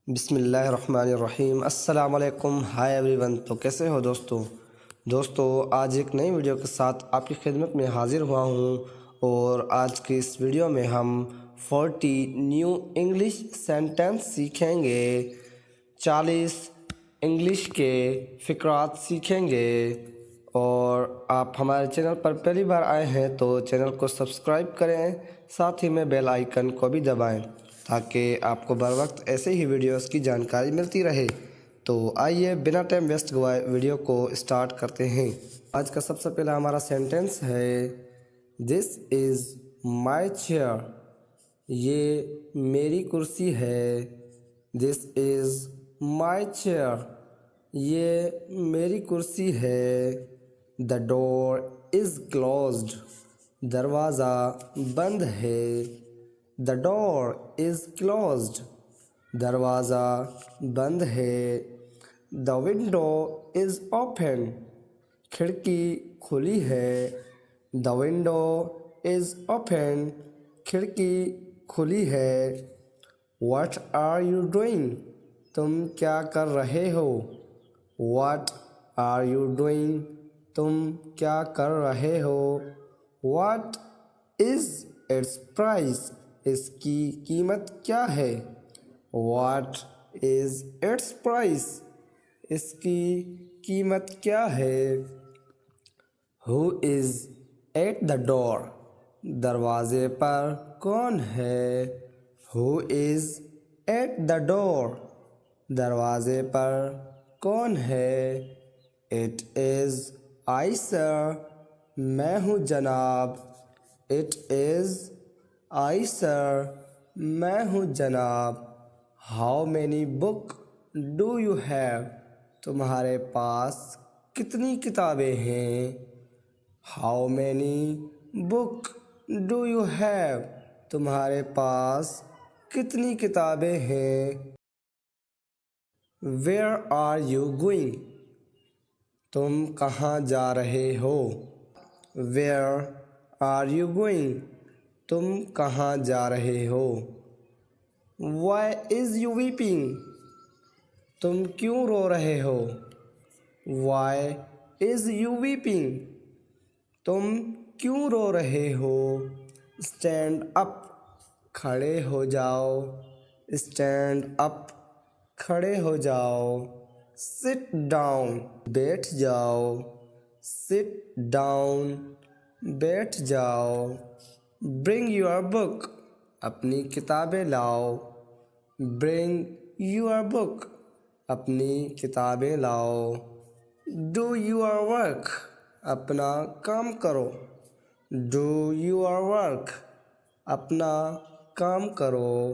بسم اللہ الرحمن الرحیم۔ السلام علیکم، ہائی ایوری ون۔ تو کیسے ہو دوستو آج ایک نئی ویڈیو کے ساتھ آپ کی خدمت میں حاضر ہوا ہوں، اور آج کی اس ویڈیو میں ہم 40 نیو انگلش سینٹنس سیکھیں گے، 40 انگلش کے فقرات سیکھیں گے۔ اور آپ ہمارے چینل پر پہلی بار آئے ہیں تو چینل کو سبسکرائب کریں، ساتھ ہی میں بیل آئیکن کو بھی دبائیں تاکہ آپ کو بر وقت ایسے ہی ویڈیوز کی جانکاری ملتی رہے۔ تو آئیے بنا ٹائم ویسٹ ہوئے ویڈیو کو اسٹارٹ کرتے ہیں۔ آج کا سب سے پہلا ہمارا سینٹنس ہے دس از مائی چیئر، یہ میری کرسی ہے۔ دس از مائی چیئر، یہ میری کرسی ہے۔ دا ڈور از کلوزڈ، دروازہ بند ہے۔ دا ڈور از کلوزڈ، دروازہ بند ہے۔ دا ونڈو از اوپن، کھڑکی کھلی ہے۔ دا ونڈو از اوپن، کھڑکی کھلی ہے۔ واٹ آر یو ڈوئنگ، تم کیا کر رہے ہو؟ واٹ آر یو ڈوئنگ، تم کیا کر رہے ہو؟ واٹ از اٹس پرائس، اس کی قیمت کیا ہے؟ واٹ از اٹس پرائس، اس کی قیمت کیا ہے؟ ہو از ایٹ دا ڈور، دروازے پر کون ہے؟ ہو از ایٹ دا ڈور، دروازے پر کون ہے؟ اٹ از آئی سر، میں ہوں جناب۔ اٹ از آئی سر، میں ہوں جناب۔ How many book do you have, تمہارے پاس کتنی کتابیں ہیں؟ How many book do you have, تمہارے پاس کتنی کتابیں ہیں؟ ویئر آر یو گوئنگ، تم کہاں جا رہے ہو؟ ویئر آر یو گوئنگ، تم کہاں جا رہے ہو؟ وائی از یو ویپنگ، تم کیوں رو رہے ہو؟ وائی از یو ویپنگ، تم کیوں رو رہے ہو؟ اسٹینڈ اپ، کھڑے ہو جاؤ۔ اسٹینڈ اپ، کھڑے ہو جاؤ۔ سٹ ڈاؤن، بیٹھ جاؤ۔ سٹ ڈاؤن، بیٹھ جاؤ۔ برنگ یور بک، اپنی کتابیں لاؤ۔ برنگ یور بک، اپنی کتابیں لاؤ۔ ڈو یور ورک، اپنا کام کرو۔ ڈو یور ورک، اپنا کام کرو۔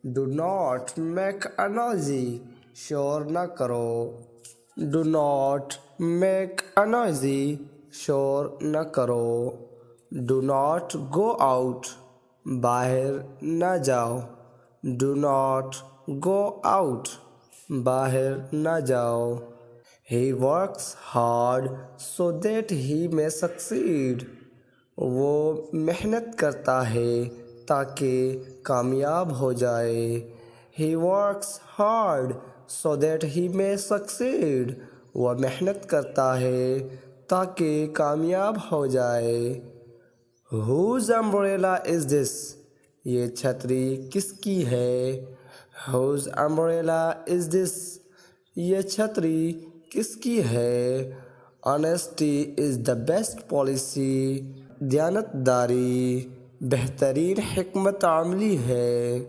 Do not make a noisy, شور نہ کرو۔ Do not make a noisy, شور نہ کرو۔ ڈو ناٹ گو آؤٹ، باہر نہ جاؤ۔ ڈو ناٹ گو آؤٹ، باہر نہ جاؤ۔ He works hard so that he may succeed، وہ محنت کرتا ہے تاکہ کامیاب ہو جائے۔ He works hard so that he may succeed، وہ محنت کرتا ہے تاکہ کامیاب ہو جائے۔ Whose umbrella is this، یہ چھتری کس کی ہے؟ Whose umbrella is this، یہ چھتری کس کی ہے؟ Honesty is the best policy، دیانتداری بہترین حکمت عملی ہے۔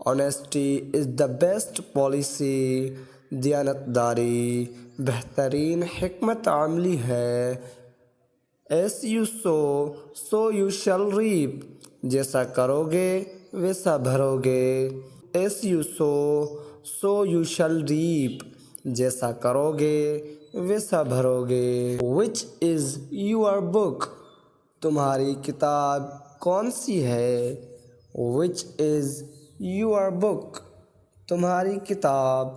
Honesty is the best policy، دیانتداری بہترین حکمت عملی ہے۔ As you sow so you shall reap، جیسا کرو گے ویسا بھرو گے۔ As you sow so you shall reap، جیسا کرو گے ویسا بھرو گے۔ Which is your book، تمہاری کتاب کون سی ہے؟ Which is your book، تمہاری کتاب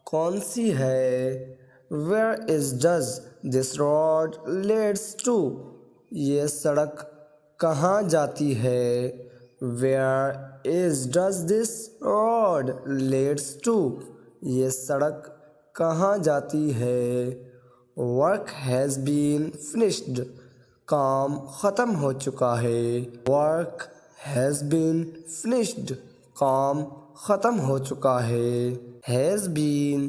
کون سی ہے؟ Where does this road leads to، یہ سڑک کہاں جاتی ہے؟ Where does this road leads to? یہ سڑک کہاں جاتی ہے؟ Work has been finished. کام ختم ہو چکا ہے. Work has been finished. کام ختم ہو چکا ہے. Has been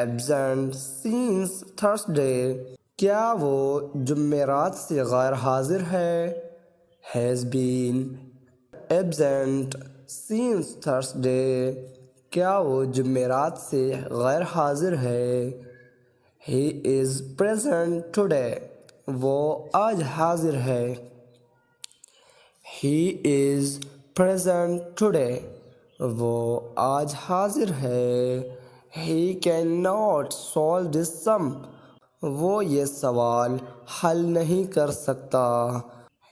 absent since Thursday. کیا وہ جمعرات سے غیر حاضر ہے؟ Has been absent since Thursday. کیا وہ جمعرات سے غیر حاضر ہے؟ He is present today. وہ آج حاضر ہے. He is present today. وہ آج حاضر ہے. He cannot solve this sum. وہ یہ سوال حل نہیں کر سکتا.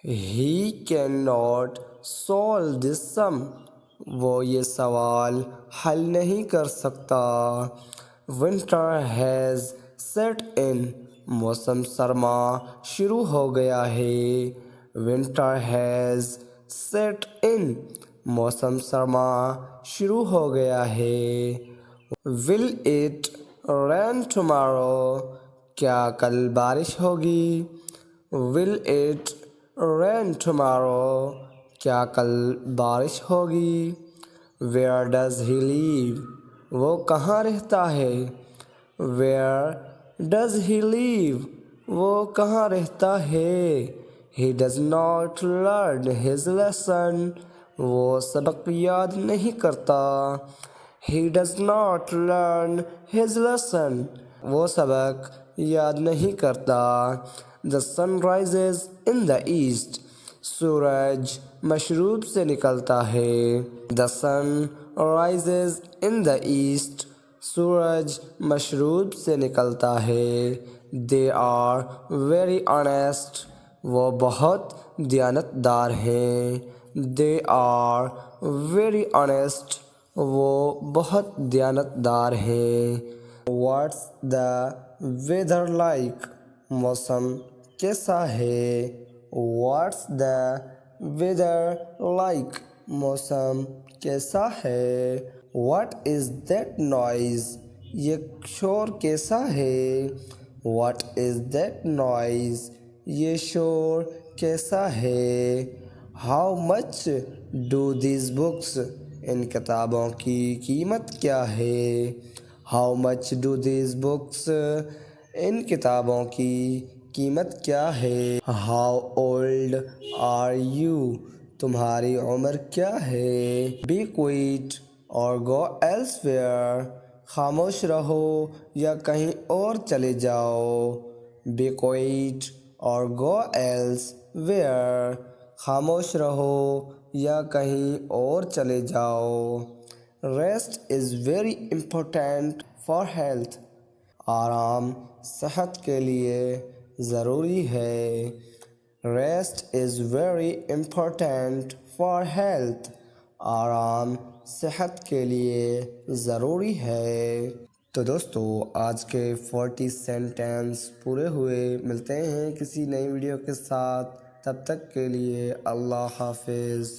He cannot solve this sum. وہ یہ سوال حل نہیں کر سکتا. Winter has set in. موسم سرما شروع ہو گیا ہے. Winter has set in. موسم سرما شروع ہو گیا ہے. Will it rain tomorrow? کیا کل بارش ہوگی؟ Will it rain tomorrow? کیا کل بارش ہوگی؟ Where does he live? وہ کہاں رہتا ہے؟ Where does he live? وہ کہاں رہتا ہے؟ He does not learn his lesson. وہ سبق یاد نہیں کرتا. He does not learn his lesson. وہ سبق یاد نہیں کرتا. The sun rises in the east. سورج مشرق سے نکلتا ہے. The sun rises in the east. سورج مشرق سے نکلتا ہے. They are very honest. وہ بہت دیانتدار ہیں. They are very honest. وہ بہت دیانتدار ہیں. What's the weather like? موسم کیسا ہے؟ What's the weather like? موسم کیسا ہے؟ What is that noise? یہ شور کیسا ہے؟ What is that noise? یہ شور کیسا ہے؟ How much do these books? ان کتابوں کی قیمت کیا ہے؟ How much do these books? ان کتابوں کی قیمت کیا ہے؟ How old are you? تمہاری عمر کیا ہے؟ Be quiet or go elsewhere. خاموش رہو یا کہیں اور چلے جاؤ. Be quiet or go elsewhere. خاموش رہو یا کہیں اور چلے جاؤ. Rest is very important for health. آرام صحت کے لیے ضروری ہے. Rest is very important for health. آرام صحت کے لیے ضروری ہے. تو دوستو آج کے 40 سینٹنس پورے ہوئے. ملتے ہیں کسی نئی ویڈیو کے ساتھ. تب تک کے لیے اللہ حافظ.